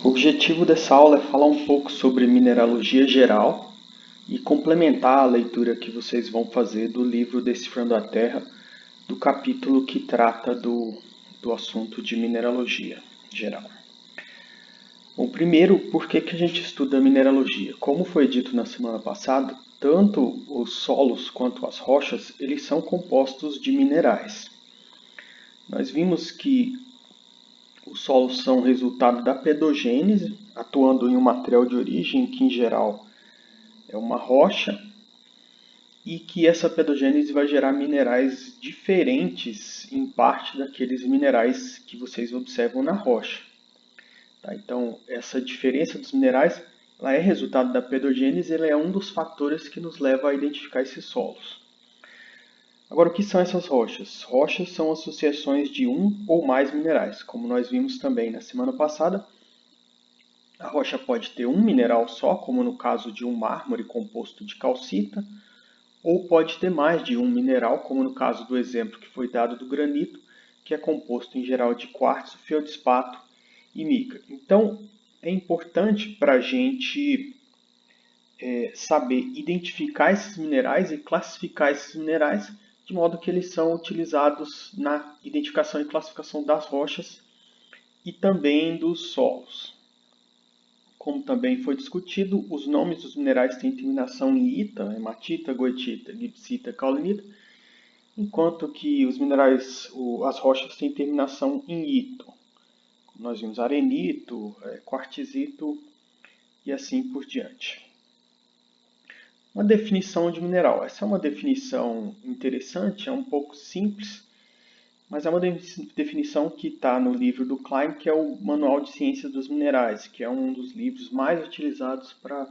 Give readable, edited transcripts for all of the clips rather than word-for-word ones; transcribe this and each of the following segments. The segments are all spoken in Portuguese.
O objetivo dessa aula é falar um pouco sobre mineralogia geral e complementar a leitura que vocês vão fazer do livro Decifrando a Terra, do capítulo que trata do assunto de mineralogia geral. Bom, primeiro, por que a gente estuda mineralogia? Como foi dito na semana passada, tanto os solos quanto as rochas, eles são compostos de minerais. Nós vimos que os solos são resultado da pedogênese, atuando em um material de origem, que em geral é uma rocha, e que essa pedogênese vai gerar minerais diferentes em parte daqueles minerais que vocês observam na rocha. Tá? Então, essa diferença dos minerais ela é resultado da pedogênese, ela é um dos fatores que nos leva a identificar esses solos. Agora, o que são essas rochas? Rochas são associações de um ou mais minerais, como nós vimos também na semana passada. A rocha pode ter um mineral só, como no caso de um mármore composto de calcita, ou pode ter mais de um mineral, como no caso do exemplo que foi dado do granito, que é composto em geral de quartzo, feldspato e mica. Então, é importante para a gente saber identificar esses minerais e classificar esses minerais, de modo que eles são utilizados na identificação e classificação das rochas e também dos solos. Como também foi discutido, os nomes dos minerais têm terminação em ita, hematita, goethita, gipsita, caulinita, enquanto que os minerais, as rochas têm terminação em ito. Como nós vimos, arenito, quartzito e assim por diante. Uma definição de mineral. Essa é uma definição interessante, é um pouco simples, mas é uma definição que está no livro do Klein, que é o Manual de Ciências dos Minerais, que é um dos livros mais utilizados para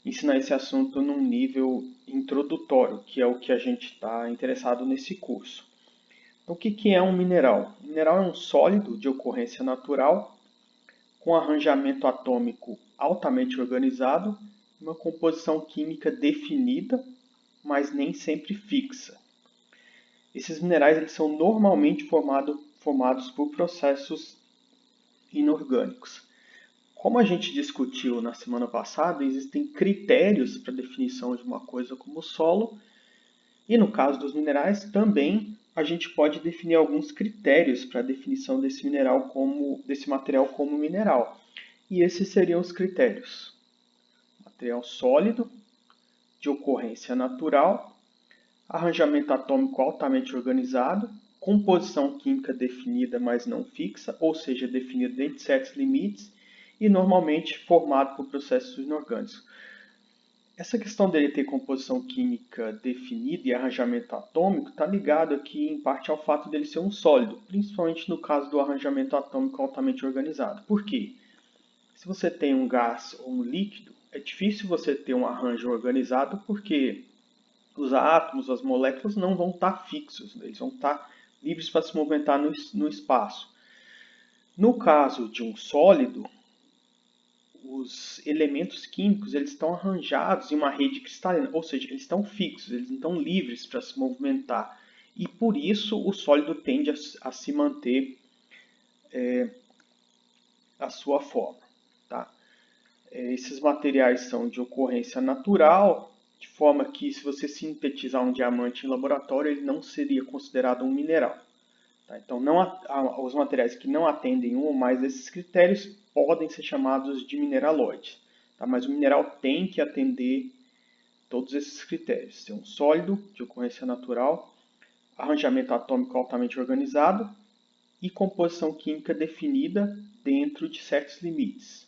ensinar esse assunto num nível introdutório, que é o que a gente está interessado nesse curso. Então, o que é um mineral? Um mineral é um sólido de ocorrência natural, com arranjamento atômico altamente organizado, uma composição química definida, mas nem sempre fixa. Esses minerais eles são normalmente formados por processos inorgânicos. Como a gente discutiu na semana passada, existem critérios para a definição de uma coisa como solo, e no caso dos minerais também a gente pode definir alguns critérios para a definição desse material como mineral. E esses seriam os critérios: material sólido, de ocorrência natural, arranjamento atômico altamente organizado, composição química definida, mas não fixa, ou seja, definida dentro de certos limites, e normalmente formado por processos inorgânicos. Essa questão dele ter composição química definida e arranjamento atômico está ligado aqui em parte ao fato dele ser um sólido, principalmente no caso do arranjamento atômico altamente organizado. Por quê? Se você tem um gás ou um líquido, é difícil você ter um arranjo organizado porque os átomos, as moléculas não vão estar fixos, eles vão estar livres para se movimentar no espaço. No caso de um sólido, os elementos químicos eles estão arranjados em uma rede cristalina, ou seja, eles estão fixos, eles estão livres para se movimentar. E por isso o sólido tende a se manter a sua forma. Tá? Esses materiais são de ocorrência natural, de forma que se você sintetizar um diamante em laboratório, ele não seria considerado um mineral. Tá? Então, os materiais que não atendem um ou mais desses critérios podem ser chamados de mineraloides. Tá? Mas o mineral tem que atender todos esses critérios. Ser um sólido de ocorrência natural, arranjamento atômico altamente organizado e composição química definida dentro de certos limites.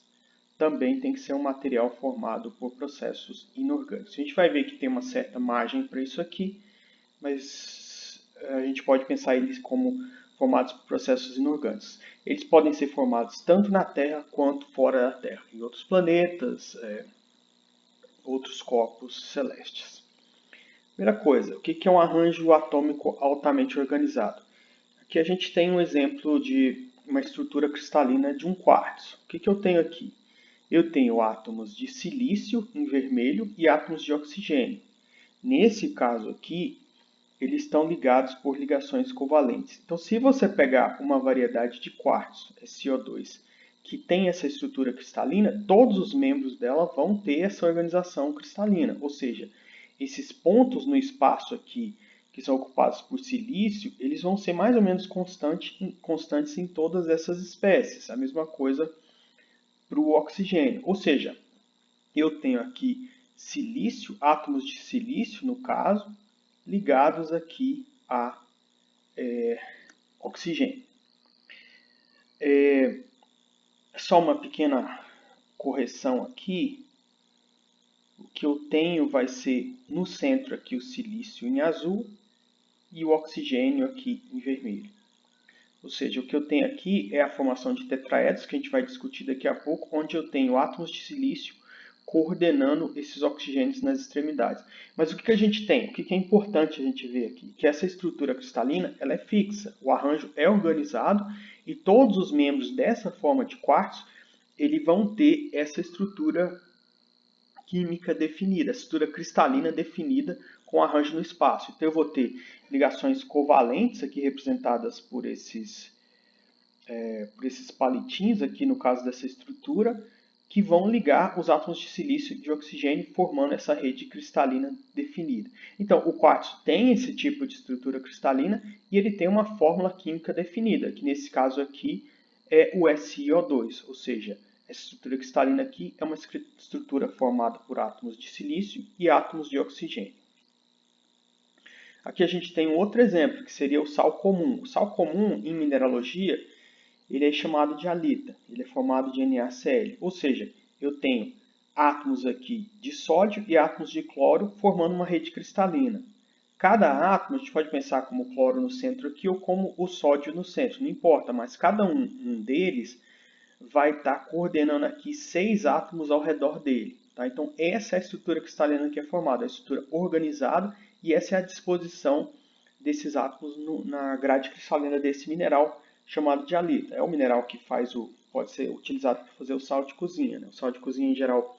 Também tem que ser um material formado por processos inorgânicos. A gente vai ver que tem uma certa margem para isso aqui, mas a gente pode pensar eles como formados por processos inorgânicos. Eles podem ser formados tanto na Terra quanto fora da Terra, em outros planetas, outros corpos celestes. Primeira coisa, o que é um arranjo atômico altamente organizado? Aqui a gente tem um exemplo de uma estrutura cristalina de um quartzo. O que eu tenho aqui? Eu tenho átomos de silício em vermelho e átomos de oxigênio. Nesse caso aqui, eles estão ligados por ligações covalentes. Então, se você pegar uma variedade de quartzo, SO2, que tem essa estrutura cristalina, todos os membros dela vão ter essa organização cristalina, ou seja, esses pontos no espaço aqui que são ocupados por silício, eles vão ser mais ou menos constantes em todas essas espécies. A mesma coisa para o oxigênio. Ou seja, eu tenho aqui silício, átomos de silício, no caso, ligados aqui a oxigênio. Só uma pequena correção aqui. O que eu tenho vai ser no centro aqui o silício em azul e o oxigênio aqui em vermelho. Ou seja, o que eu tenho aqui é a formação de tetraedros, que a gente vai discutir daqui a pouco, onde eu tenho átomos de silício coordenando esses oxigênios nas extremidades. Mas o que a gente tem? O que é importante a gente ver aqui? Que essa estrutura cristalina ela é fixa, o arranjo é organizado e todos os membros dessa forma de quartzo eles vão ter essa estrutura química definida, estrutura cristalina definida com arranjo no espaço. Então eu vou ter ligações covalentes aqui representadas por esses palitinhos aqui no caso dessa estrutura, que vão ligar os átomos de silício e de oxigênio formando essa rede cristalina definida. Então o quartzo tem esse tipo de estrutura cristalina e ele tem uma fórmula química definida, que nesse caso aqui é o SiO2, ou seja, essa estrutura cristalina aqui é uma estrutura formada por átomos de silício e átomos de oxigênio. Aqui a gente tem um outro exemplo, que seria o sal comum. O sal comum, em mineralogia, ele é chamado de halita. Ele é formado de NaCl, ou seja, eu tenho átomos aqui de sódio e átomos de cloro formando uma rede cristalina. Cada átomo, a gente pode pensar como o cloro no centro aqui ou como o sódio no centro, não importa, mas cada um deles vai estar coordenando aqui 6 átomos ao redor dele. Tá? Então, essa é a estrutura cristalina que é formada, a estrutura organizada, e essa é a disposição desses átomos na grade cristalina desse mineral chamado de halita. É o mineral que pode ser utilizado para fazer o sal de cozinha. Né? O sal de cozinha, em geral,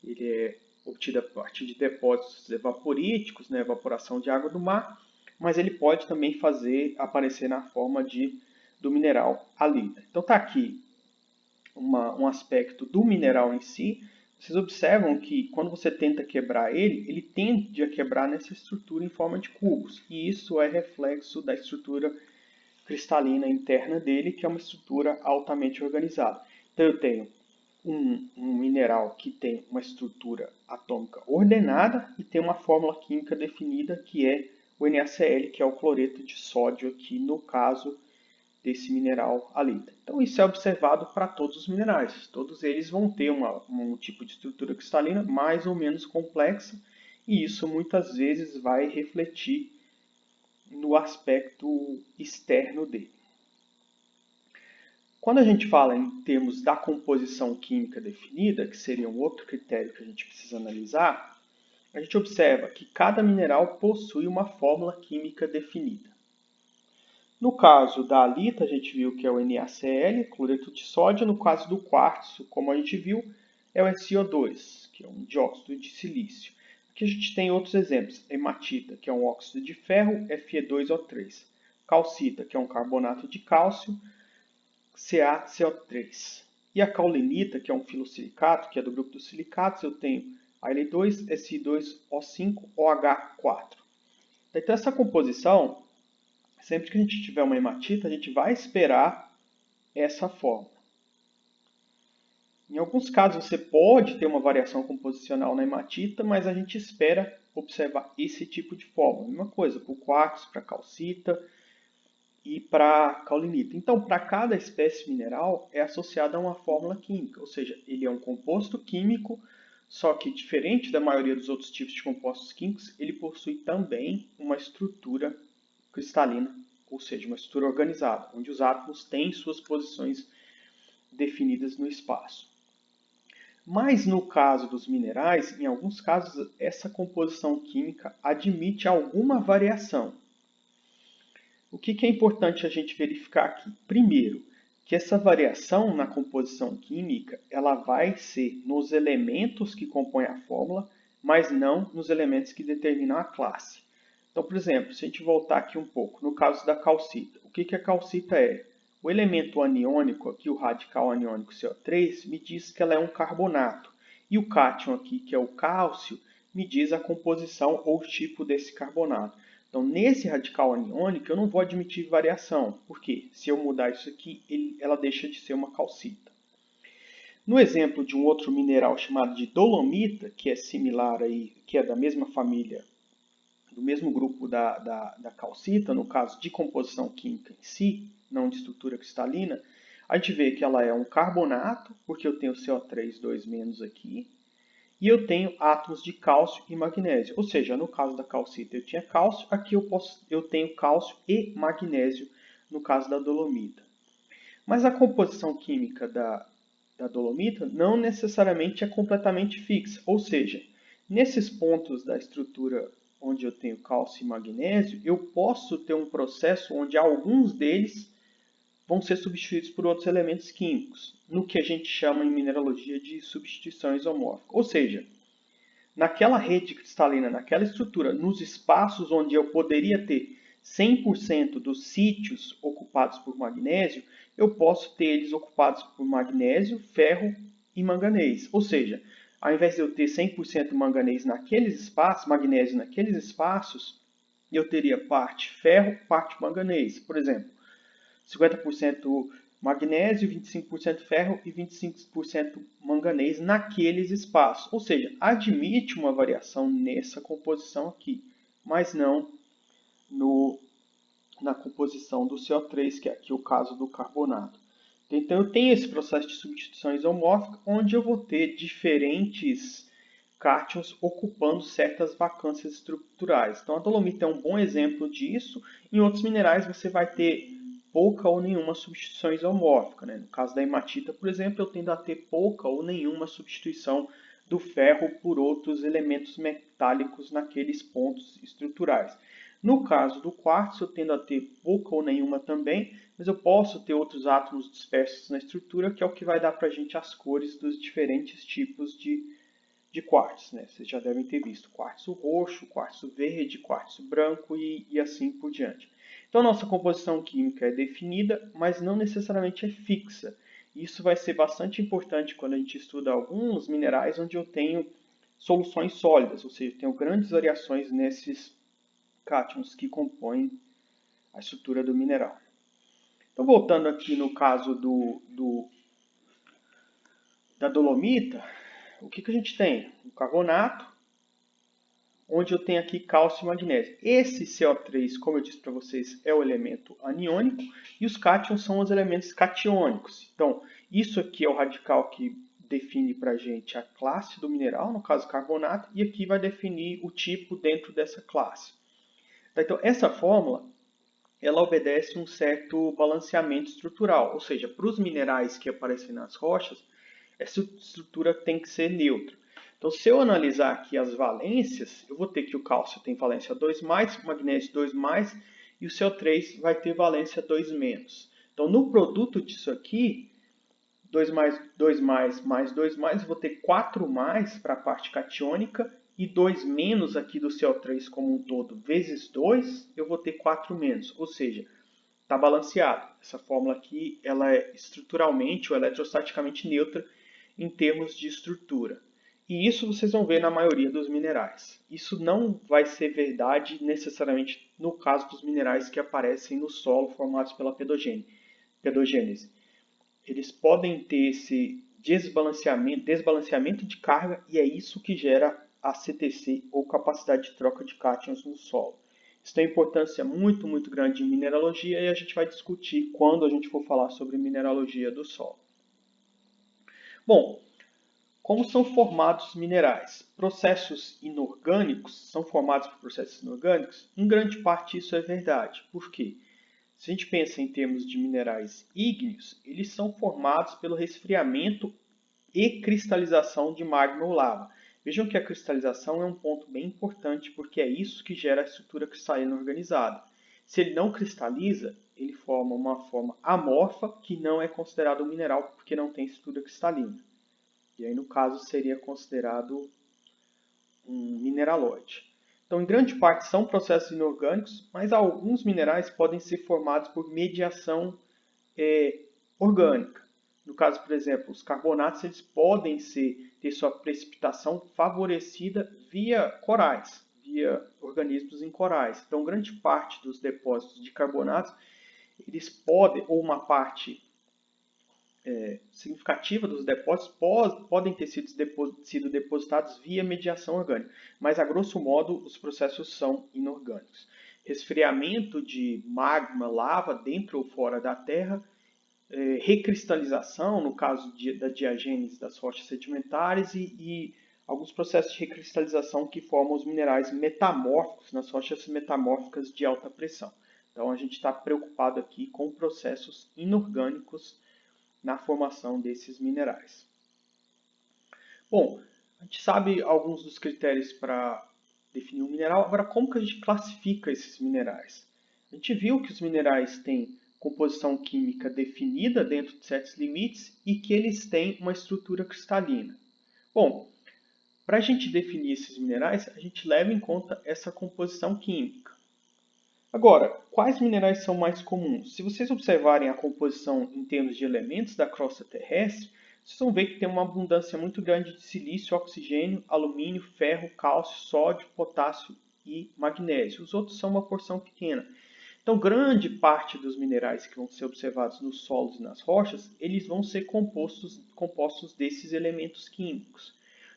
ele é obtido a partir de depósitos evaporíticos, né? Evaporação de água do mar, mas ele pode também aparecer na forma do mineral halita. Então, está aqui um aspecto do mineral em si. Vocês observam que quando você tenta quebrar ele tende a quebrar nessa estrutura em forma de cubos. E isso é reflexo da estrutura cristalina interna dele, que é uma estrutura altamente organizada. Então eu tenho um mineral que tem uma estrutura atômica ordenada e tem uma fórmula química definida, que é o NaCl, que é o cloreto de sódio aqui no caso desse mineral halita. Então isso é observado para todos os minerais. Todos eles vão ter um tipo de estrutura cristalina mais ou menos complexa e isso muitas vezes vai refletir no aspecto externo dele. Quando a gente fala em termos da composição química definida, que seria um outro critério que a gente precisa analisar, a gente observa que cada mineral possui uma fórmula química definida. No caso da halita, a gente viu que é o NaCl, cloreto de sódio. No caso do quartzo, como a gente viu, é o SiO2, que é um dióxido de silício. Aqui a gente tem outros exemplos. Hematita, que é um óxido de ferro, Fe2O3. Calcita, que é um carbonato de cálcio, CaCO3. E a caulinita, que é um filosilicato, que é do grupo dos silicatos, eu tenho Al2, Si2O5, OH4. Então essa composição, sempre que a gente tiver uma hematita, a gente vai esperar essa fórmula. Em alguns casos você pode ter uma variação composicional na hematita, mas a gente espera observar esse tipo de fórmula. Mesma coisa para o quartzo, para a calcita e para a caulinita. Então, para cada espécie mineral é associada a uma fórmula química, ou seja, ele é um composto químico, só que diferente da maioria dos outros tipos de compostos químicos, ele possui também uma estrutura cristalina, ou seja, uma estrutura organizada, onde os átomos têm suas posições definidas no espaço. Mas no caso dos minerais, em alguns casos, essa composição química admite alguma variação. O que é importante a gente verificar aqui? Primeiro, que essa variação na composição química ela vai ser nos elementos que compõem a fórmula, mas não nos elementos que determinam a classe. Então, por exemplo, se a gente voltar aqui um pouco, no caso da calcita, o que a calcita é? O elemento aniônico aqui, o radical aniônico CO3, me diz que ela é um carbonato. E o cátion aqui, que é o cálcio, me diz a composição ou tipo desse carbonato. Então, nesse radical aniônico, eu não vou admitir variação. Por quê? Se eu mudar isso aqui, ela deixa de ser uma calcita. No exemplo de um outro mineral chamado de dolomita, que é similar aí, que é da mesma família, do mesmo grupo da calcita, no caso de composição química em si, não de estrutura cristalina, a gente vê que ela é um carbonato, porque eu tenho CO3 2- aqui, e eu tenho átomos de cálcio e magnésio. Ou seja, no caso da calcita eu tinha cálcio, aqui eu tenho cálcio e magnésio no caso da dolomita. Mas a composição química da dolomita não necessariamente é completamente fixa, ou seja, nesses pontos da estrutura onde eu tenho cálcio e magnésio, eu posso ter um processo onde alguns deles vão ser substituídos por outros elementos químicos, no que a gente chama em mineralogia de substituição isomórfica. Ou seja, naquela rede cristalina, naquela estrutura, nos espaços onde eu poderia ter 100% dos sítios ocupados por magnésio, eu posso ter eles ocupados por magnésio, ferro e manganês. Ou seja, ao invés de eu ter 100% manganês naqueles espaços, magnésio naqueles espaços, eu teria parte ferro, parte manganês. Por exemplo, 50% magnésio, 25% ferro e 25% manganês naqueles espaços. Ou seja, admite uma variação nessa composição aqui, mas não na composição do CO3, que é aqui o caso do carbonato. Então eu tenho esse processo de substituição isomórfica, onde eu vou ter diferentes cátions ocupando certas vacâncias estruturais. Então a dolomita é um bom exemplo disso. Em outros minerais você vai ter pouca ou nenhuma substituição isomórfica. No caso da hematita, por exemplo, eu tendo a ter pouca ou nenhuma substituição do ferro por outros elementos metálicos naqueles pontos estruturais. No caso do quartzo, eu tendo a ter pouca ou nenhuma também, mas eu posso ter outros átomos dispersos na estrutura, que é o que vai dar para a gente as cores dos diferentes tipos de quartzo. Vocês já devem ter visto quartzo roxo, quartzo verde, quartzo branco e assim por diante. Então, nossa composição química é definida, mas não necessariamente é fixa. Isso vai ser bastante importante quando a gente estuda alguns minerais onde eu tenho soluções sólidas, ou seja, tenho grandes variações nesses cátions que compõem a estrutura do mineral. Então, voltando aqui no caso da dolomita, o que a gente tem? Um carbonato, onde eu tenho aqui cálcio e magnésio. Esse CO3, como eu disse para vocês, é o elemento aniônico e os cátions são os elementos catiônicos. Então, isso aqui é o radical que define para a gente a classe do mineral, no caso carbonato, e aqui vai definir o tipo dentro dessa classe. Então, essa fórmula ela obedece um certo balanceamento estrutural, ou seja, para os minerais que aparecem nas rochas, essa estrutura tem que ser neutra. Então, se eu analisar aqui as valências, eu vou ter que o cálcio tem valência 2+, o magnésio 2+, e o CO3 vai ter valência 2-. Então, no produto disso aqui, 2+, mais 2+, eu vou ter 4+ para a parte catiônica, e 2- aqui do CO3 como um todo, vezes 2, eu vou ter 4-. Ou seja, está balanceado. Essa fórmula aqui ela é estruturalmente ou eletrostaticamente neutra em termos de estrutura. E isso vocês vão ver na maioria dos minerais. Isso não vai ser verdade necessariamente no caso dos minerais que aparecem no solo formados pela pedogênese. Eles podem ter esse desbalanceamento de carga e é isso que gera a CTC ou capacidade de troca de cátions no solo. Isso tem importância muito, muito grande em mineralogia e a gente vai discutir quando a gente for falar sobre mineralogia do solo. Bom, como são formados minerais? Processos inorgânicos são formados por processos inorgânicos? Em grande parte isso é verdade. Por quê? Se a gente pensa em termos de minerais ígneos, eles são formados pelo resfriamento e cristalização de magma ou lava. Vejam que a cristalização é um ponto bem importante porque é isso que gera a estrutura cristalina organizada. Se ele não cristaliza, ele forma uma forma amorfa que não é considerado um mineral porque não tem estrutura cristalina. E aí, no caso, seria considerado um mineraloide. Então, em grande parte, são processos inorgânicos, mas alguns minerais podem ser formados por mediação orgânica. No caso, por exemplo, os carbonatos eles podem ter sua precipitação favorecida via corais, via organismos em corais. Então, grande parte dos depósitos de carbonatos, eles podem, ou uma parte significativa dos depósitos, podem ter sido depositados via mediação orgânica, mas, a grosso modo, os processos são inorgânicos. Resfriamento de magma, lava, dentro ou fora da Terra, recristalização, no caso da diagênese das rochas sedimentares, e alguns processos de recristalização que formam os minerais metamórficos nas rochas metamórficas de alta pressão. Então, a gente está preocupado aqui com processos inorgânicos na formação desses minerais. Bom, a gente sabe alguns dos critérios para definir um mineral. Agora, como que a gente classifica esses minerais? A gente viu que os minerais têm composição química definida dentro de certos limites e que eles têm uma estrutura cristalina. Bom, para a gente definir esses minerais, a gente leva em conta essa composição química. Agora, quais minerais são mais comuns? Se vocês observarem a composição em termos de elementos da crosta terrestre, vocês vão ver que tem uma abundância muito grande de silício, oxigênio, alumínio, ferro, cálcio, sódio, potássio e magnésio. Os outros são uma porção pequena. Então, grande parte dos minerais que vão ser observados nos solos e nas rochas, eles vão ser compostos desses elementos químicos.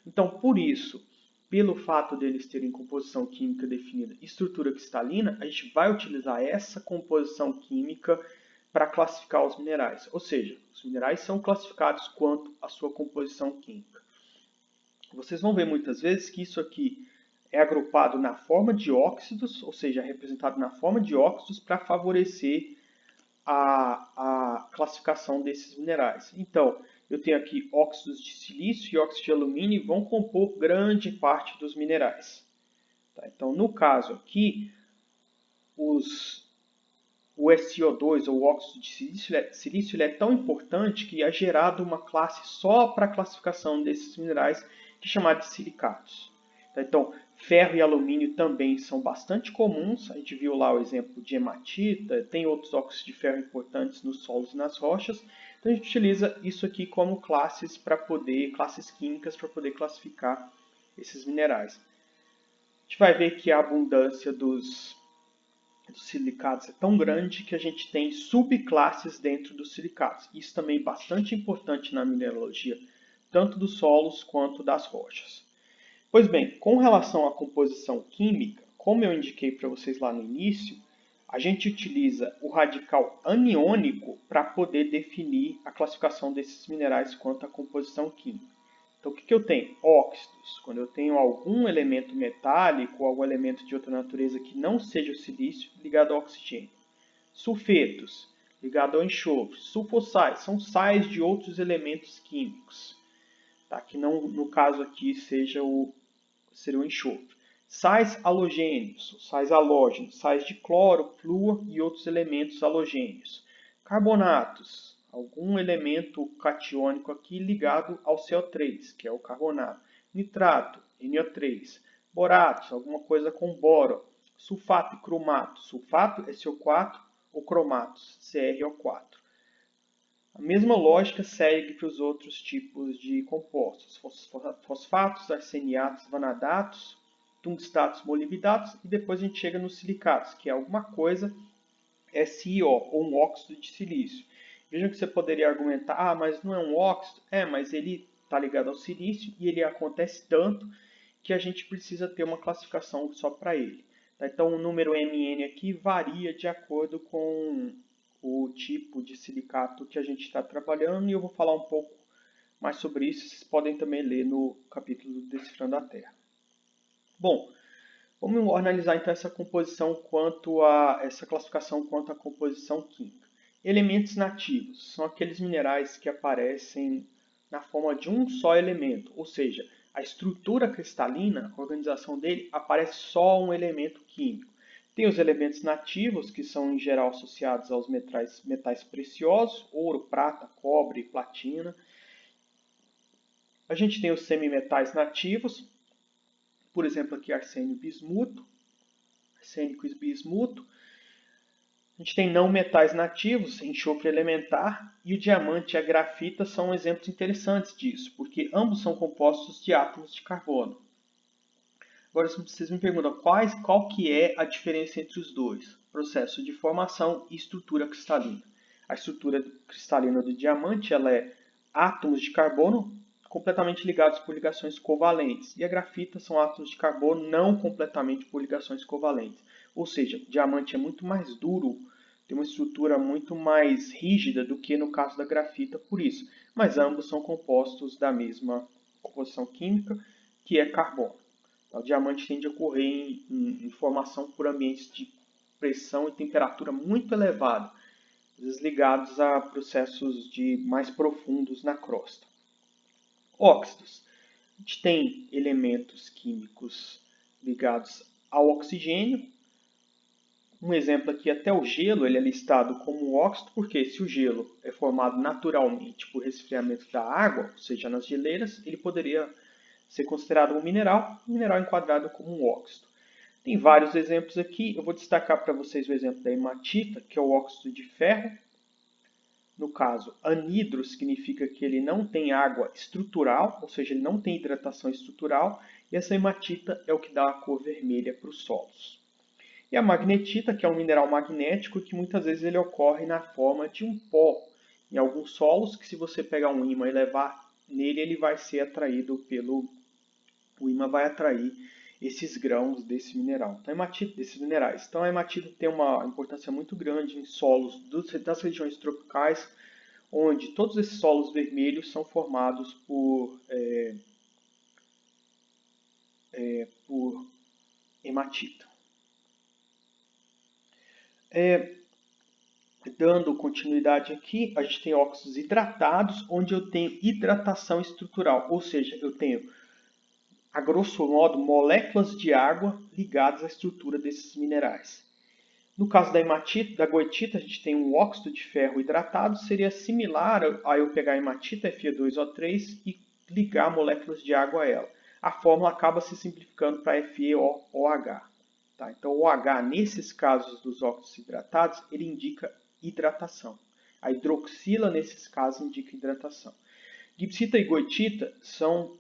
Então, por isso, pelo fato deles terem composição química definida e estrutura cristalina, a gente vai utilizar essa composição química para classificar os minerais. Ou seja, os minerais são classificados quanto à sua composição química. Vocês vão ver muitas vezes que isso aqui é agrupado na forma de óxidos, ou seja, é representado na forma de óxidos para favorecer a classificação desses minerais. Então, eu tenho aqui óxidos de silício e óxidos de alumínio e vão compor grande parte dos minerais. Tá? Então, no caso aqui, o SiO2, ou óxido de silício, ele é tão importante que é gerado uma classe só para a classificação desses minerais, que é chamada de silicatos. Tá? Então, ferro e alumínio também são bastante comuns. A gente viu lá o exemplo de hematita, tem outros óxidos de ferro importantes nos solos e nas rochas. Então, a gente utiliza isso aqui como classes químicas para poder classificar esses minerais. A gente vai ver que a abundância dos silicatos é tão grande que a gente tem subclasses dentro dos silicatos. Isso também é bastante importante na mineralogia, tanto dos solos quanto das rochas. Pois bem, com relação à composição química, como eu indiquei para vocês lá no início, a gente utiliza o radical aniônico para poder definir a classificação desses minerais quanto à composição química. Então, o que eu tenho? Óxidos. Quando eu tenho algum elemento metálico ou algum elemento de outra natureza que não seja o silício ligado ao oxigênio. Sulfetos, ligado ao enxofre. Sulfossais, são sais de outros elementos químicos, tá? Que não, no caso aqui, seria o enxofre. Sais halogênios, sais halógenos, sais de cloro, flúor e outros elementos halogênios. Carbonatos, algum elemento catiônico aqui ligado ao CO3, que é o carbonato. Nitrato, NO3. Boratos, alguma coisa com boro. Sulfato e cromato. Sulfato é SO4 ou cromatos, CrO4. A mesma lógica segue para os outros tipos de compostos. Fosfatos, arseniatos, vanadatos, tungstatos, molibdatos, e depois a gente chega nos silicatos, que é alguma coisa SiO, ou um óxido de silício. Vejam que você poderia argumentar, mas não é um óxido? Mas ele está ligado ao silício e ele acontece tanto que a gente precisa ter uma classificação só para ele. Então, o número Mn aqui varia de acordo com o tipo de silicato que a gente está trabalhando, e eu vou falar um pouco mais sobre isso. Vocês podem também ler no capítulo do Decifrando a Terra. Bom, vamos analisar então essa classificação quanto à composição química. Elementos nativos são aqueles minerais que aparecem na forma de um só elemento, ou seja, a estrutura cristalina, a organização dele, aparece só um elemento químico. Tem os elementos nativos, que são em geral associados aos metais preciosos, ouro, prata, cobre, platina. A gente tem os semimetais nativos, por exemplo, aqui arsênio e bismuto. A gente tem não metais nativos, enxofre elementar, e o diamante e a grafita são exemplos interessantes disso, porque ambos são compostos de átomos de carbono. Agora, se vocês me perguntam qual que é a diferença entre os dois, processo de formação e estrutura cristalina. A estrutura cristalina do diamante ela é átomos de carbono completamente ligados por ligações covalentes, e a grafita são átomos de carbono não completamente por ligações covalentes. Ou seja, o diamante é muito mais duro, tem uma estrutura muito mais rígida do que no caso da grafita, por isso. Mas ambos são compostos da mesma composição química, que é carbono. O diamante tende a ocorrer em formação por ambientes de pressão e temperatura muito elevada, às vezes ligados a processos mais profundos na crosta. Óxidos. A gente tem elementos químicos ligados ao oxigênio. Um exemplo aqui, até o gelo ele é listado como óxido, porque se o gelo é formado naturalmente por resfriamento da água, ou seja, nas geleiras, ele poderia ser considerado um mineral enquadrado como um óxido. Tem vários exemplos aqui, eu vou destacar para vocês o exemplo da hematita, que é o óxido de ferro. No caso, anidro significa que ele não tem água estrutural, ou seja, ele não tem hidratação estrutural, e essa hematita é o que dá a cor vermelha para os solos. E a magnetita, que é um mineral magnético, que muitas vezes ele ocorre na forma de um pó. Em alguns solos, que se você pegar um ímã e levar nele, ele vai ser atraído o ímã vai atrair esses grãos desse mineral, então, desses minerais. Então a hematita tem uma importância muito grande em solos das regiões tropicais, onde todos esses solos vermelhos são formados por hematita. Dando continuidade aqui, a gente tem óxidos hidratados, onde eu tenho hidratação estrutural, ou seja, eu tenho, a grosso modo, moléculas de água ligadas à estrutura desses minerais. No caso da hematita, da goetita, a gente tem um óxido de ferro hidratado, seria similar a eu pegar a hematita Fe2O3 e ligar moléculas de água a ela. A fórmula acaba se simplificando para FeOH. Tá? Então, o OH, nesses casos dos óxidos hidratados, ele indica hidratação. A hidroxila, nesses casos, indica hidratação. Gibbsita e goetita são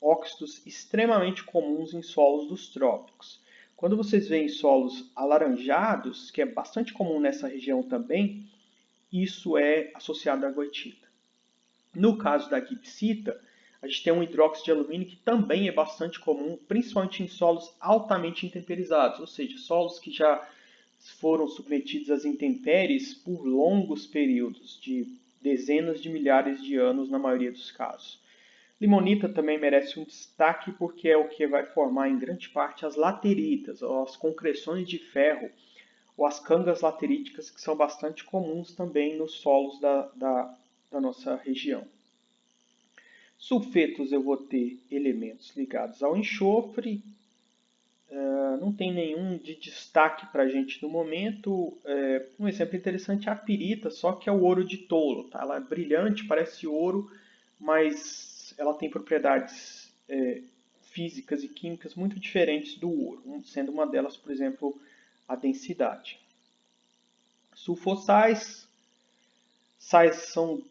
óxidos extremamente comuns em solos dos trópicos. Quando vocês veem solos alaranjados, que é bastante comum nessa região também, isso é associado à goetita. No caso da gibbsita, a gente tem um hidróxido de alumínio que também é bastante comum, principalmente em solos altamente intemperizados, ou seja, solos que já foram submetidos às intempéries por longos períodos, de dezenas de milhares de anos na maioria dos casos. Limonita também merece um destaque porque é o que vai formar em grande parte as lateritas, ou as concreções de ferro, ou as cangas lateríticas, que são bastante comuns também nos solos da nossa região. Sulfetos eu vou ter elementos ligados ao enxofre, não tem nenhum de destaque para a gente no momento. Um exemplo interessante é a pirita, só que é o ouro de tolo. Tá? Ela é brilhante, parece ouro, mas ela tem propriedades físicas e químicas muito diferentes do ouro, sendo uma delas, por exemplo, a densidade. Sulfossais, sais são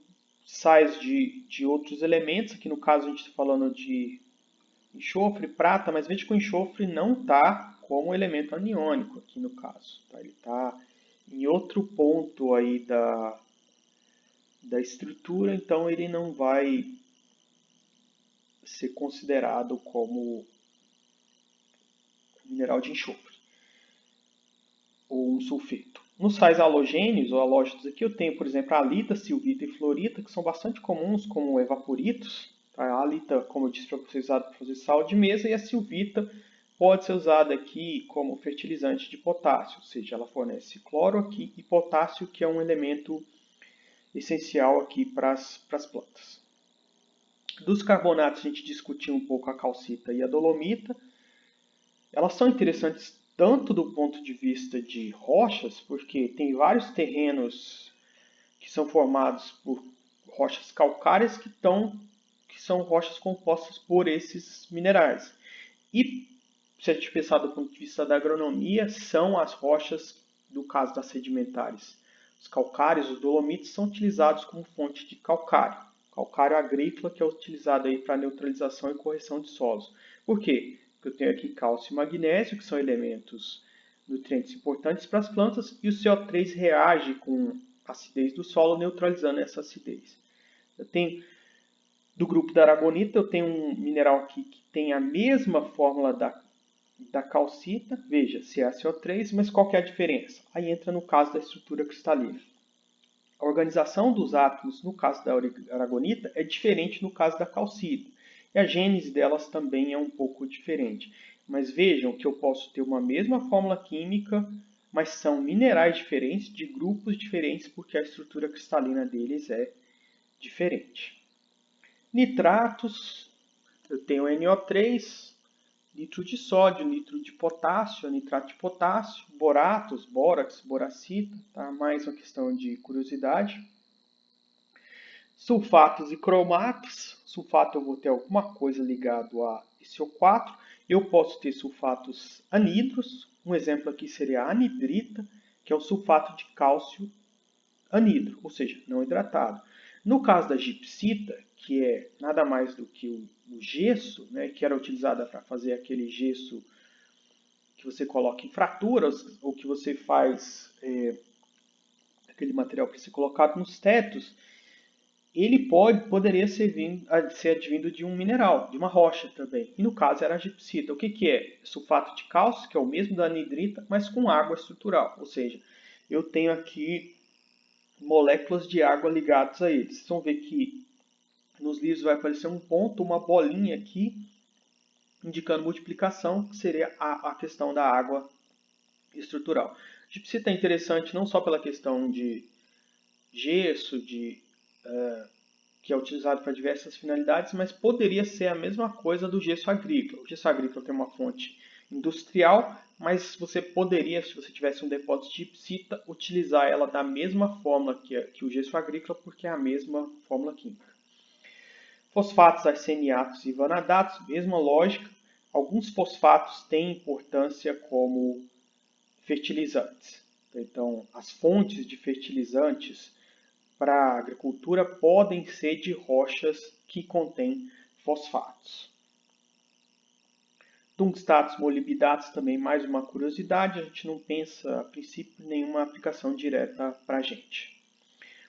sais de outros elementos, aqui no caso a gente está falando de enxofre, prata, mas veja que o enxofre não está como elemento aniônico aqui no caso. Tá? Ele está em outro ponto aí da estrutura, então ele não vai ser considerado como mineral de enxofre ou um sulfeto. Nos sais halogênios ou halógenos aqui eu tenho, por exemplo, a halita, silvita e fluorita, que são bastante comuns como evaporitos. A halita, como eu disse, para ser usada para fazer sal de mesa, e a silvita pode ser usada aqui como fertilizante de potássio, ou seja, ela fornece cloro aqui e potássio, que é um elemento essencial aqui para as plantas. Dos carbonatos, a gente discutiu um pouco a calcita e a dolomita. Elas são interessantes tanto do ponto de vista de rochas, porque tem vários terrenos que são formados por rochas calcárias que são rochas compostas por esses minerais. E, se a gente pensar do ponto de vista da agronomia, são as rochas do caso das sedimentares. Os calcários, os dolomites, são utilizados como fonte de calcário. Calcário agrícola, que é utilizado para neutralização e correção de solos. Por quê? Porque eu tenho aqui cálcio e magnésio, que são elementos nutrientes importantes para as plantas, e o CO3 reage com a acidez do solo, neutralizando essa acidez. Eu tenho, do grupo da aragonita, eu tenho um mineral aqui que tem a mesma fórmula da calcita, veja, CaCO3, mas qual que é a diferença? Aí entra no caso da estrutura cristalina. A organização dos átomos, no caso da aragonita, é diferente no caso da calcita. E a gênese delas também é um pouco diferente. Mas vejam que eu posso ter uma mesma fórmula química, mas são minerais diferentes, de grupos diferentes, porque a estrutura cristalina deles é diferente. Nitratos, eu tenho NO3, nitro de sódio, nitro de potássio, nitrato de potássio, boratos, bórax, boracita, tá? Mais uma questão de curiosidade. Sulfatos e cromatos. Sulfato eu vou ter alguma coisa ligado a SO4. Eu posso ter sulfatos anidros. Um exemplo aqui seria a anidrita, que é o sulfato de cálcio anidro, ou seja, não hidratado. No caso da gipsita, que é nada mais do que o gesso, né, que era utilizada para fazer aquele gesso que você coloca em fraturas, ou que você faz aquele material para ser colocado nos tetos, ele poderia ser advindo de um mineral, de uma rocha também. E no caso era a gipsita. O que é? Sulfato de cálcio, que é o mesmo da anidrita, mas com água estrutural. Ou seja, eu tenho aqui moléculas de água ligadas a eles. Vocês vão ver que nos livros vai aparecer um ponto, uma bolinha aqui, indicando multiplicação, que seria a questão da água estrutural. A gipsita é interessante não só pela questão de gesso, que é utilizado para diversas finalidades, mas poderia ser a mesma coisa do gesso agrícola. O gesso agrícola tem uma fonte industrial, mas você poderia, se você tivesse um depósito de gipsita, utilizar ela da mesma fórmula que o gesso agrícola, porque é a mesma fórmula química. Fosfatos, arseniatos e vanadatos, mesma lógica. Alguns fosfatos têm importância como fertilizantes. Então, as fontes de fertilizantes para a agricultura podem ser de rochas que contêm fosfatos. Tungstatos, molibdatos, também mais uma curiosidade, a gente não pensa a princípio em nenhuma aplicação direta para a gente.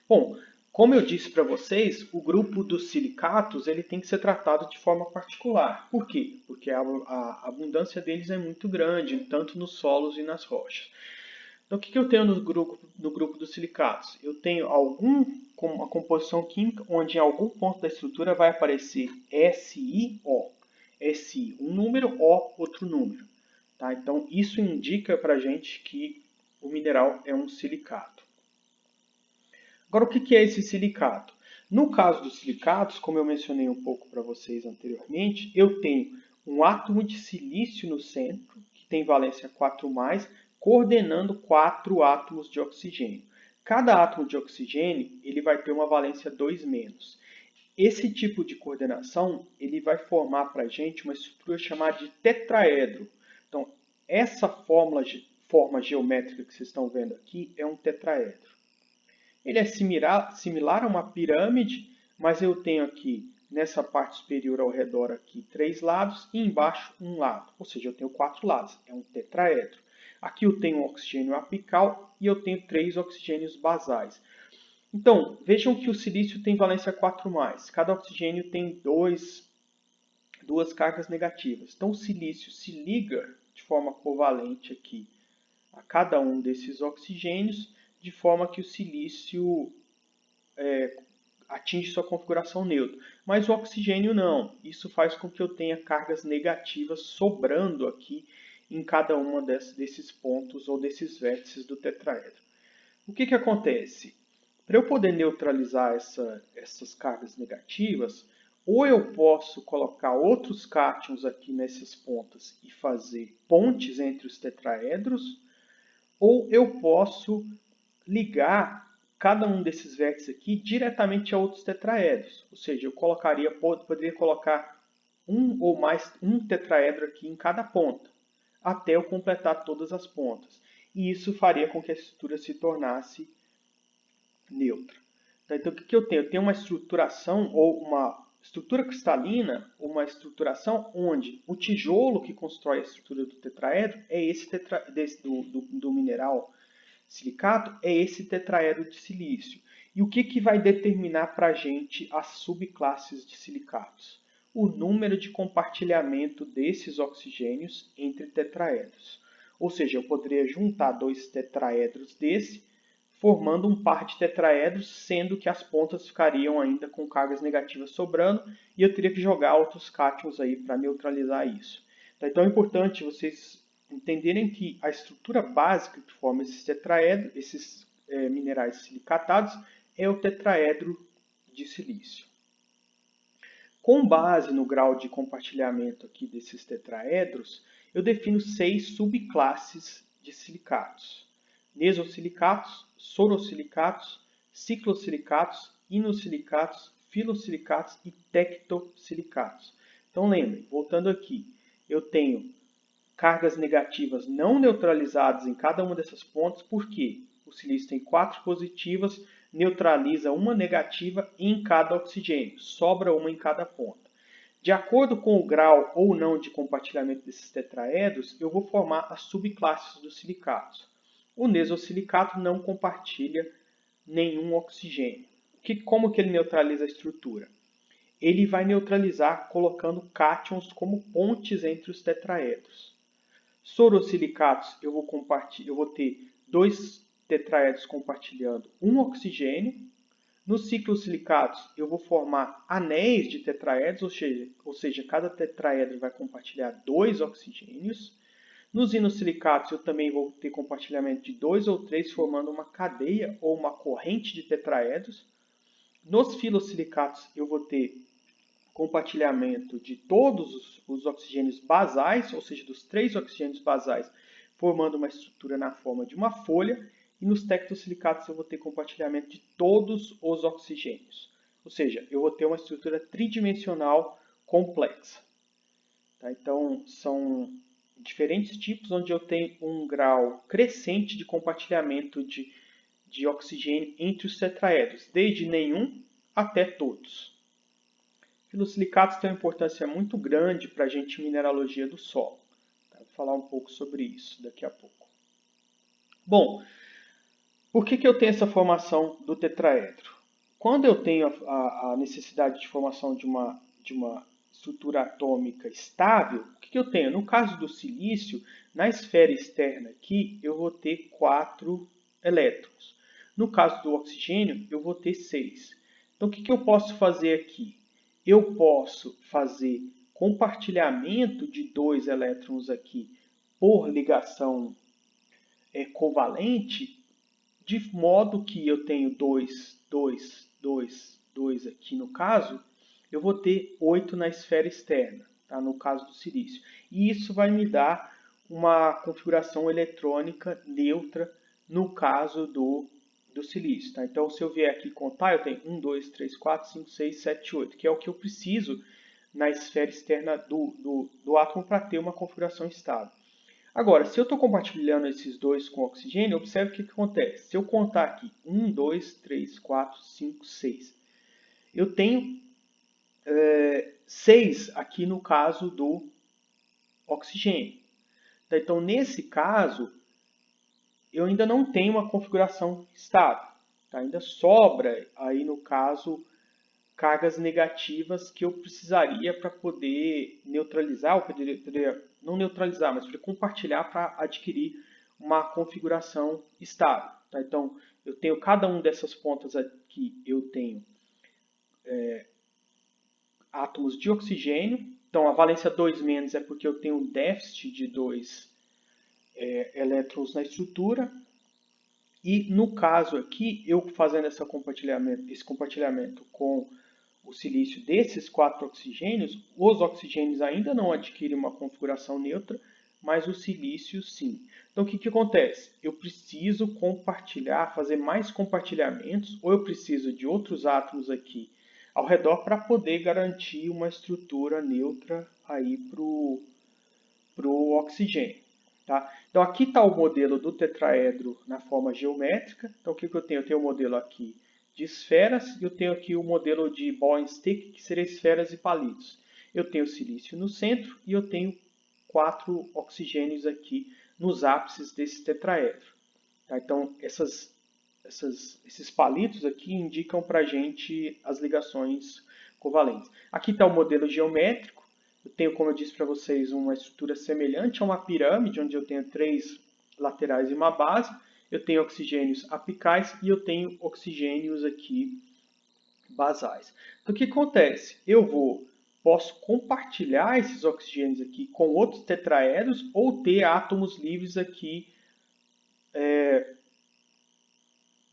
Bom, como eu disse para vocês, o grupo dos silicatos ele tem que ser tratado de forma particular. Por quê? Porque a abundância deles é muito grande, tanto nos solos e nas rochas. Então, o que eu tenho no grupo dos silicatos? Eu tenho uma composição química onde em algum ponto da estrutura vai aparecer SiO. SI, um número, O, outro número. Tá? Então, isso indica para a gente que o mineral é um silicato. Agora, o que é esse silicato? No caso dos silicatos, como eu mencionei um pouco para vocês anteriormente, eu tenho um átomo de silício no centro, que tem valência 4+, coordenando 4 átomos de oxigênio. Cada átomo de oxigênio ele vai ter uma valência 2-. Esse tipo de coordenação ele vai formar para a gente uma estrutura chamada de tetraedro. Então, essa forma geométrica que vocês estão vendo aqui é um tetraedro. Ele é similar a uma pirâmide, mas eu tenho aqui, nessa parte superior ao redor, aqui 3 lados e embaixo um lado. Ou seja, eu tenho 4 lados. É um tetraedro. Aqui eu tenho um oxigênio apical e eu tenho 3 oxigênios basais. Então, vejam que o silício tem valência 4+. Cada oxigênio tem duas cargas negativas. Então, o silício se liga de forma covalente aqui a cada um desses oxigênios, de forma que o silício atinge sua configuração neutra. Mas o oxigênio não. Isso faz com que eu tenha cargas negativas sobrando aqui em cada uma desses pontos ou desses vértices do tetraedro. O que acontece? Para eu poder neutralizar essas cargas negativas, ou eu posso colocar outros cátions aqui nessas pontas e fazer pontes entre os tetraedros, ou eu posso ligar cada um desses vértices aqui diretamente a outros tetraedros. Ou seja, eu poderia colocar um ou mais um tetraedro aqui em cada ponta, até eu completar todas as pontas. e isso faria com que a estrutura se tornasse neutra. Então, o que eu tenho? Eu tenho uma estruturação ou uma estrutura cristalina, uma estruturação onde o tijolo que constrói a estrutura do tetraedro é esse do mineral silicato, é esse tetraedro de silício. E o que vai determinar para a gente as subclasses de silicatos? O número de compartilhamento desses oxigênios entre tetraedros. Ou seja, eu poderia juntar dois tetraedros desse, formando um par de tetraedros, sendo que as pontas ficariam ainda com cargas negativas sobrando, e eu teria que jogar outros cátions aí para neutralizar isso. Então é importante vocês entenderem que a estrutura básica que forma esses tetraedros, esses minerais silicatados, é o tetraedro de silício. Com base no grau de compartilhamento aqui desses tetraedros, eu defino 6 subclasses de silicatos: mesosilicatos, sorosilicatos, ciclosilicatos, inosilicatos, filosilicatos e tectosilicatos. Então lembrem, voltando aqui, eu tenho cargas negativas não neutralizadas em cada uma dessas pontas, porque o silício tem 4 positivas, neutraliza uma negativa em cada oxigênio, sobra uma em cada ponta. De acordo com o grau ou não de compartilhamento desses tetraedros, eu vou formar as subclasses dos silicatos. O nesosilicato não compartilha nenhum oxigênio. Como que ele neutraliza a estrutura? Ele vai neutralizar colocando cátions como pontes entre os tetraedros. Sorosilicatos, eu vou ter dois tetraedros compartilhando um oxigênio. Nos ciclosilicatos, eu vou formar anéis de tetraedros, ou seja, cada tetraedro vai compartilhar 2 oxigênios. Nos inosilicatos, eu também vou ter compartilhamento de 2 ou 3, formando uma cadeia ou uma corrente de tetraedros. Nos filosilicatos, eu vou ter compartilhamento de todos os oxigênios basais, ou seja, dos 3 oxigênios basais, formando uma estrutura na forma de uma folha. E nos tectosilicatos eu vou ter compartilhamento de todos os oxigênios. Ou seja, eu vou ter uma estrutura tridimensional complexa. Tá? Então, são diferentes tipos onde eu tenho um grau crescente de compartilhamento de oxigênio entre os tetraedros, desde nenhum até todos. Filosilicatos têm uma importância muito grande para a gente em mineralogia do solo. Vou falar um pouco sobre isso daqui a pouco. Bom, por que eu tenho essa formação do tetraedro? Quando eu tenho a necessidade de formação de uma estrutura atômica estável, o que eu tenho? No caso do silício, na esfera externa aqui, eu vou ter 4 elétrons. No caso do oxigênio, eu vou ter 6. Então, o que eu posso fazer aqui? Eu posso fazer compartilhamento de 2 elétrons aqui por ligação covalente, de modo que eu tenho 2, 2, 2, 2 aqui no caso, eu vou ter 8 na esfera externa, tá? No caso do silício. E isso vai me dar uma configuração eletrônica neutra no caso do silício. Tá? Então, se eu vier aqui contar, eu tenho 1, 2, 3, 4, 5, 6, 7, 8, que é o que eu preciso na esfera externa do átomo para ter uma configuração estável. Agora, se eu estou compartilhando esses dois com oxigênio, observe o que acontece. Se eu contar aqui 1, 2, 3, 4, 5, 6, eu tenho 6 aqui no caso do oxigênio. Então, nesse caso, eu ainda não tenho uma configuração estável. Tá? Ainda sobra aí, no caso, cargas negativas que eu precisaria para poder neutralizar, ou poderia não neutralizar, mas para compartilhar para adquirir uma configuração estável. Tá? Então, eu tenho cada uma dessas pontas aqui, eu tenho átomos de oxigênio. Então, a valência 2- é porque eu tenho um déficit de 2 elétrons na estrutura. E no caso aqui, eu fazendo esse compartilhamento com o silício desses 4 oxigênios, os oxigênios ainda não adquirem uma configuração neutra, mas o silício sim. Então o que acontece? Eu preciso compartilhar, fazer mais compartilhamentos, ou eu preciso de outros átomos aqui ao redor para poder garantir uma estrutura neutra aí para o oxigênio. Tá? Então aqui está o modelo do tetraedro na forma geométrica. Então o que eu tenho? Eu tenho o modelo aqui de esferas e eu tenho aqui o modelo de ball and stick, que seria esferas e palitos. Eu tenho silício no centro e eu tenho 4 oxigênios aqui nos ápices desse tetraedro. Tá? Então esses palitos aqui indicam para a gente as ligações covalentes. Aqui está o modelo geométrico. Eu tenho, como eu disse para vocês, uma estrutura semelhante a uma pirâmide, onde eu tenho 3 laterais e uma base. Eu tenho oxigênios apicais e eu tenho oxigênios aqui basais. Então, o que acontece? Posso compartilhar esses oxigênios aqui com outros tetraedros ou ter átomos livres aqui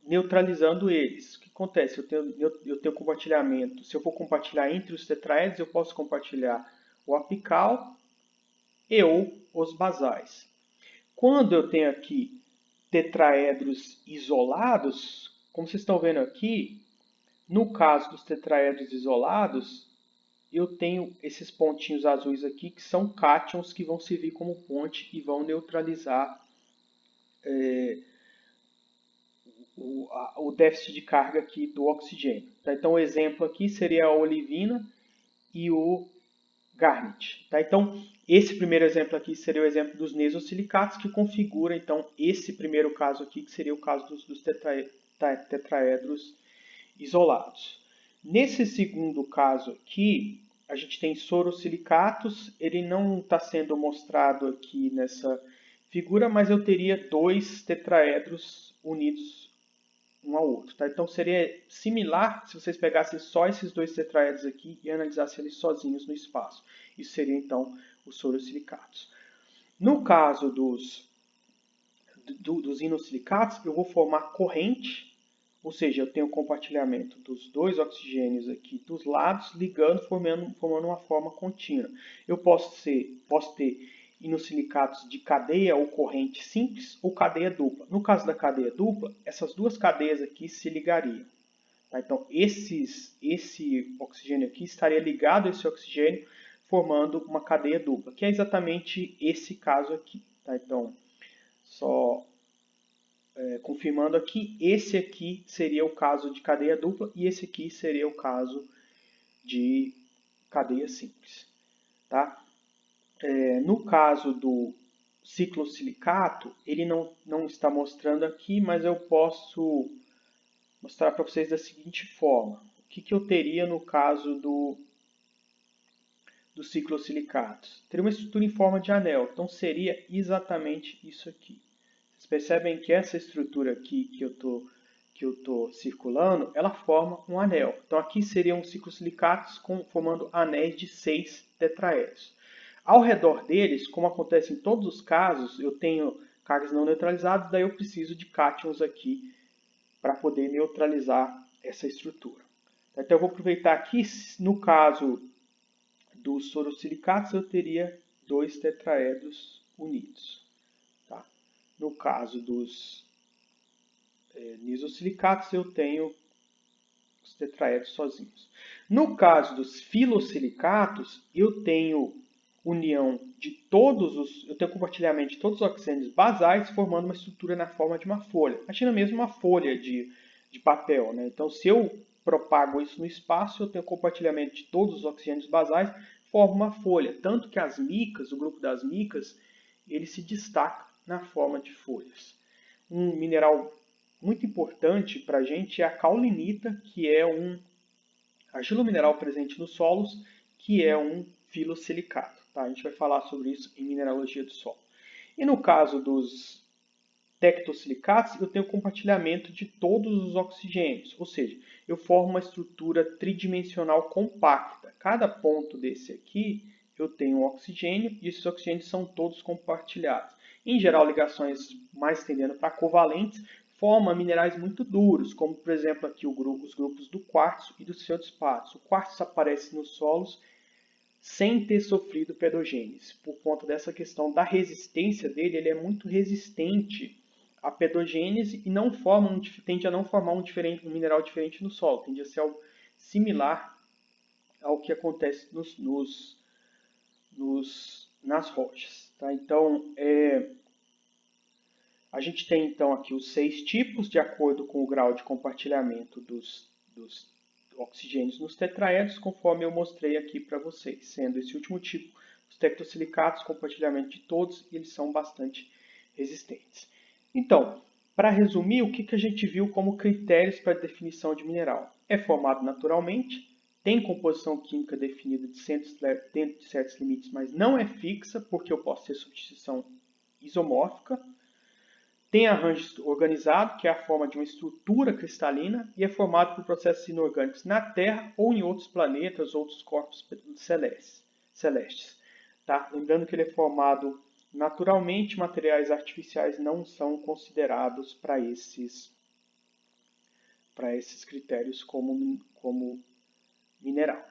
neutralizando eles. O que acontece? Eu tenho compartilhamento. Se eu for compartilhar entre os tetraedros, eu posso compartilhar o apical e ou os basais. Quando eu tenho aqui tetraedros isolados, como vocês estão vendo aqui, no caso dos tetraedros isolados, eu tenho esses pontinhos azuis aqui que são cátions que vão servir como ponte e vão neutralizar o déficit de carga aqui do oxigênio. Tá? Então, o exemplo aqui seria a olivina e o garnet. Tá? Então, esse primeiro exemplo aqui seria o exemplo dos nesosilicatos, que configura, então, esse primeiro caso aqui, que seria o caso dos tetraedros isolados. Nesse segundo caso aqui, a gente tem sorosilicatos, ele não está sendo mostrado aqui nessa figura, mas eu teria 2 tetraedros unidos um ao outro. Tá? Então seria similar se vocês pegassem só esses 2 tetraedros aqui e analisassem eles sozinhos no espaço. Isso seria então os sorosilicatos. No caso dos inosilicatos, eu vou formar corrente, ou seja, eu tenho compartilhamento dos 2 oxigênios aqui dos lados, ligando, formando uma forma contínua. Eu posso ter inosilicatos de cadeia ou corrente simples ou cadeia dupla. No caso da cadeia dupla, essas 2 cadeias aqui se ligariam. Tá? Então, esse oxigênio aqui estaria ligado a esse oxigênio, formando uma cadeia dupla, que é exatamente esse caso aqui. Tá? Então, só confirmando aqui, esse aqui seria o caso de cadeia dupla e esse aqui seria o caso de cadeia simples. Tá? No caso do ciclosilicato, ele não está mostrando aqui, mas eu posso mostrar para vocês da seguinte forma. O que eu teria no caso dos ciclosilicatos? Teria uma estrutura em forma de anel, então seria exatamente isso aqui. Vocês percebem que essa estrutura aqui que eu estou circulando, ela forma um anel. Então aqui seriam ciclosilicatos formando anéis de 6 tetraedros. Ao redor deles, como acontece em todos os casos, eu tenho cargas não neutralizadas, daí eu preciso de cátions aqui para poder neutralizar essa estrutura. Então eu vou aproveitar aqui, no caso dos sorosilicatos, eu teria 2 tetraedros unidos. Tá? No caso dos nesosilicatos, eu tenho os tetraedros sozinhos. No caso dos filosilicatos, eu tenho união de eu tenho compartilhamento de todos os oxigênios basais, formando uma estrutura na forma de uma folha. Imagina mesmo uma folha de papel. Né? Então, se eu propago isso no espaço, eu tenho compartilhamento de todos os oxigênios basais, forma uma folha. Tanto que as micas, o grupo das micas, ele se destaca na forma de folhas. Um mineral muito importante para a gente é a caulinita, que é um argilo mineral presente nos solos, que é um filosilicato. Tá? A gente vai falar sobre isso em mineralogia do solo. E no caso dos tectosilicatos, eu tenho compartilhamento de todos os oxigênios, ou seja, eu formo uma estrutura tridimensional compacta. Cada ponto desse aqui, eu tenho um oxigênio e esses oxigênios são todos compartilhados. Em geral, ligações mais tendendo para covalentes, forma minerais muito duros, como por exemplo aqui os grupos do quartzo e dos feldspatos. O quartzo aparece nos solos sem ter sofrido pedogênese. Por conta dessa questão da resistência dele, ele é muito resistente à pedogênese e tende a não formar um mineral diferente no solo, tende a ser algo similar ao que acontece nas rochas. Tá? Então, A gente tem então aqui os 6 tipos, de acordo com o grau de compartilhamento dos oxigênios nos tetraedros, conforme eu mostrei aqui para vocês. Sendo esse último tipo, os tectosilicatos, compartilhamento de todos, eles são bastante resistentes. Então, para resumir, o que a gente viu como critérios para a definição de mineral? É formado naturalmente, tem composição química definida dentro de certos limites, mas não é fixa, porque eu posso ter substituição isomórfica. Tem arranjo organizado, que é a forma de uma estrutura cristalina, e é formado por processos inorgânicos na Terra ou em outros planetas, outros corpos celestes. Tá? Lembrando que ele é formado naturalmente, materiais artificiais não são considerados para esses critérios como mineral.